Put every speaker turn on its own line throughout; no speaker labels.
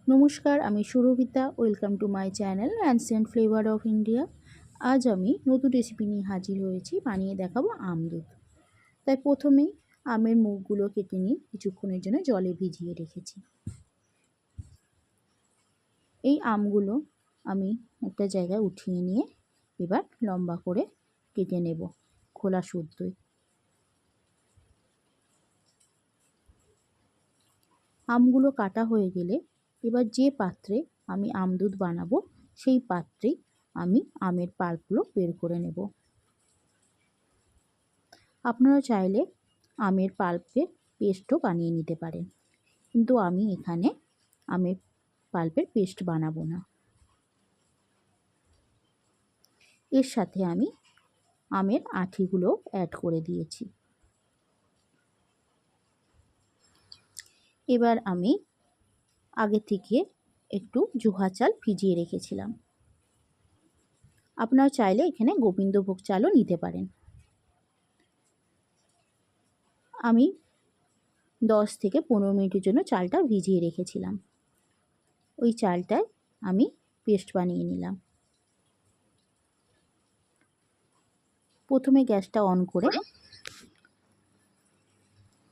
নমস্কার, আমি Surabhita. Welcome to my channel ancient flavour of India. আজ আমি নতুন রেসিপি নিয়ে হাজির হয়েছি, বানিয়ে দেখাবো আমদুধ। তাই প্রথমেই আমের মুখগুলো কেটে নিয়ে কিছুক্ষণের জন্য জলে ভিজিয়ে রেখেছি। এই আমগুলো আমি একটা জায়গায় উঠিয়ে নিয়ে এবার লম্বা করে কেটে নেব খোলা শুদ্ধই। আমগুলো কাটা হয়ে গেলে এবার যে পাত্রে আমি আমদুধ বানাবো সেই পাত্রেই আমি আমের পাল্পগুলো বের করে নেব। আপনারা চাইলে আমের পাল্পের পেস্টও বানিয়ে নিতে পারেন, কিন্তু আমি এখানে আমের পাল্পের পেস্ট বানাবো না। এর সাথে আমি আমের আঁটিগুলো অ্যাড করে দিয়েছি। এবার আমি আগে থেকে একটু জোহা চাল ভিজিয়ে রেখেছিলাম। আপনারা চাইলে এখানে গোবিন্দভোগ চালও নিতে পারেন। আমি 10 থেকে 15 মিনিটের জন্য চালটা ভিজিয়ে রেখেছিলাম। ওই চালটায় আমি পেস্ট বানিয়ে নিলাম। প্রথমে গ্যাসটা অন করে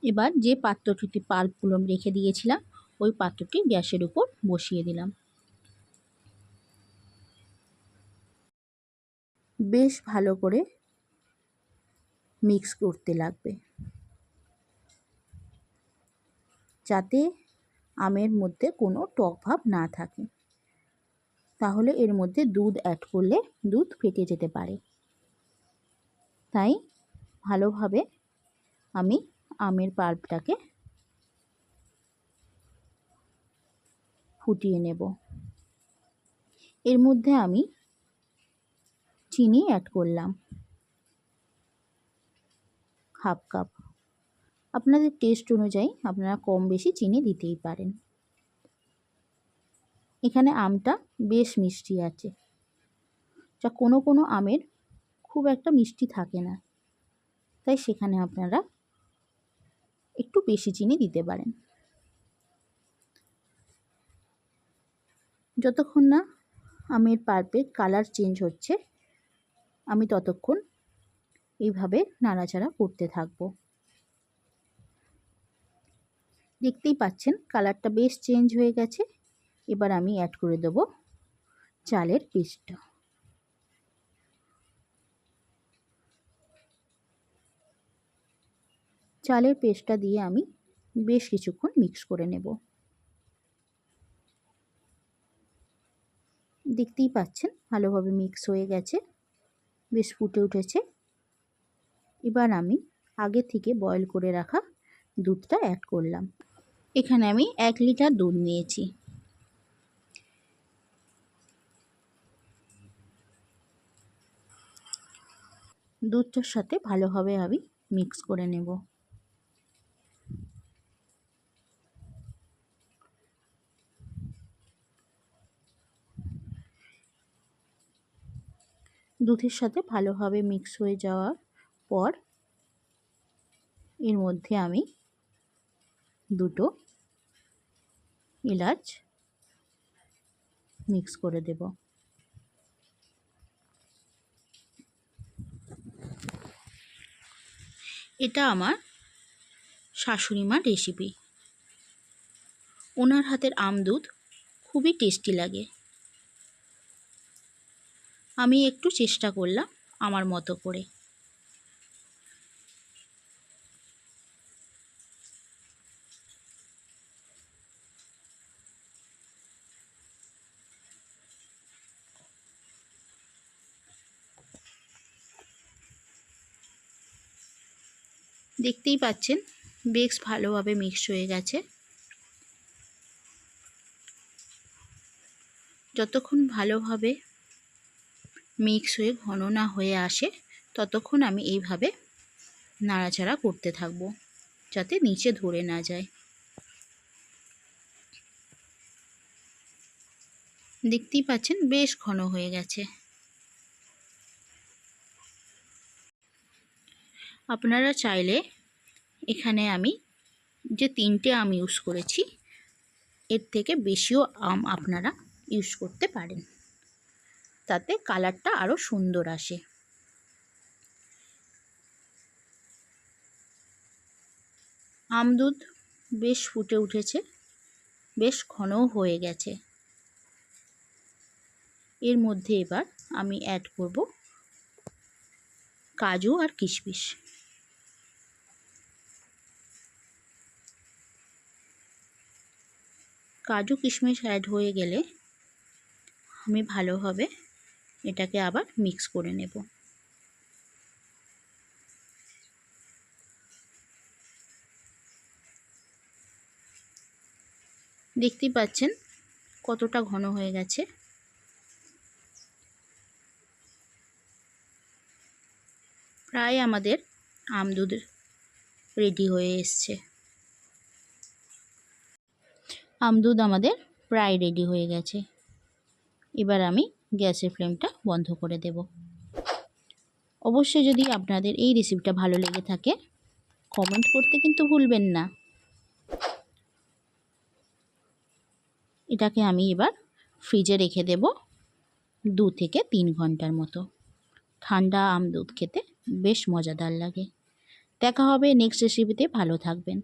এবার যে পাত্রটিতে পাল্পগুলো রেখে দিয়েছিলাম ওই পাত্রটি গ্যাসের উপর বসিয়ে দিলাম। বেশ ভালো করে মিক্স করতে লাগবে, যাতে আমের মধ্যে কোনো টক ভাব না থাকে। তাহলে এর মধ্যে দুধ অ্যাড করলে দুধ ফেটে যেতে পারে। তাই ভালোভাবে আমি আমের পাল্পটাকে ফুটিয়ে নেব। এর মধ্যে আমি চিনি অ্যাড করলাম হাফ কাপ। আপনাদের টেস্ট অনুযায়ী আপনারা কম বেশি চিনি দিতেই পারেন। এখানে আমটা বেশ মিষ্টি আছে, যা কোনো কোনো আমের খুব একটা মিষ্টি থাকে না, তাই সেখানে আপনারা একটু বেশি চিনি দিতে পারেন। যতক্ষণ না আমের পাল্পের কালার চেঞ্জ হচ্ছে আমি ততক্ষণ এইভাবে নাড়াচাড়া করতে থাকবো। দেখতেই পাচ্ছেন কালারটা বেশ চেঞ্জ হয়ে গেছে। এবার আমি অ্যাড করে দেব চালের পেস্টটা। চালের পেস্টটা দিয়ে আমি বেশ কিছুক্ষণ মিক্স করে নেব। দেখতেই পাচ্ছেন ভালোভাবে মিক্স হয়ে গেছে, বেশ ফুটে উঠেছে। এবার আমি আগে থেকে বয়েল করে রাখা দুধটা অ্যাড করলাম। এখানে আমি 1 লিটার দুধ নিয়েছি। দুধটার সাথে ভালোভাবে আমি মিক্স করে নেব। দুধের সাথে ভালোভাবে মিক্স হয়ে যাওয়ার পর এর মধ্যে আমি 2টো এলাচ মিক্স করে দেব। এটা আমার শাশুড়ি মার রেসিপি। ওনার হাতের আমদুধ খুবই টেস্টি লাগে। আমি একটু চেষ্টা করলাম আমার মতো করে। দেখতেই পাচ্ছেন বেশ ভালোভাবে মিক্স হয়ে গেছে। যতক্ষণ ভালোভাবে মিক্স হয়ে ঘন না হয়ে আসে ততক্ষণ আমি এইভাবে নাড়াচাড়া করতে থাকবো, যাতে নিচে ধরে না যায়। দেখতেই পাচ্ছেন বেশ ঘন হয়ে গেছে। আপনারা চাইলে এখানে আমি যে 3টে আম ইউজ করেছি এর থেকে বেশিও আম আপনারা ইউজ করতে পারেন, তাতে কালারটা আরও সুন্দর আসে। আমদুধ বেশ ফুটে উঠেছে, বেশ ঘনও হয়ে গেছে। এর মধ্যে এবার আমি অ্যাড করব কাজু আর কিশমিশ। কাজু কিশমিশ অ্যাড হয়ে গেলে আমি ভালোভাবে এটাকে আবার মিক্স করে নেব। দেখতেই পাচ্ছেন কতটা ঘন হয়ে গেছে। প্রায় আমাদের আমদুধ রেডি হয়ে এসছে। আমদুধ আমাদের প্রায় রেডি হয়ে গেছে। এবার আমি গ্যাসের ফ্লেমটা বন্ধ করে দেব। অবশ্যই যদি আপনাদের এই রেসিপিটা ভালো লেগে থাকে কমেন্ট করতে কিন্তু ভুলবেন না। এটাকে আমি এবার ফ্রিজে রেখে দেব 2 থেকে 3 ঘন্টার মতো। ঠান্ডা আমদুধ খেতে বেশ মজাদার লাগে। দেখা হবে নেক্সট রেসিপিতে। ভালো থাকবেন।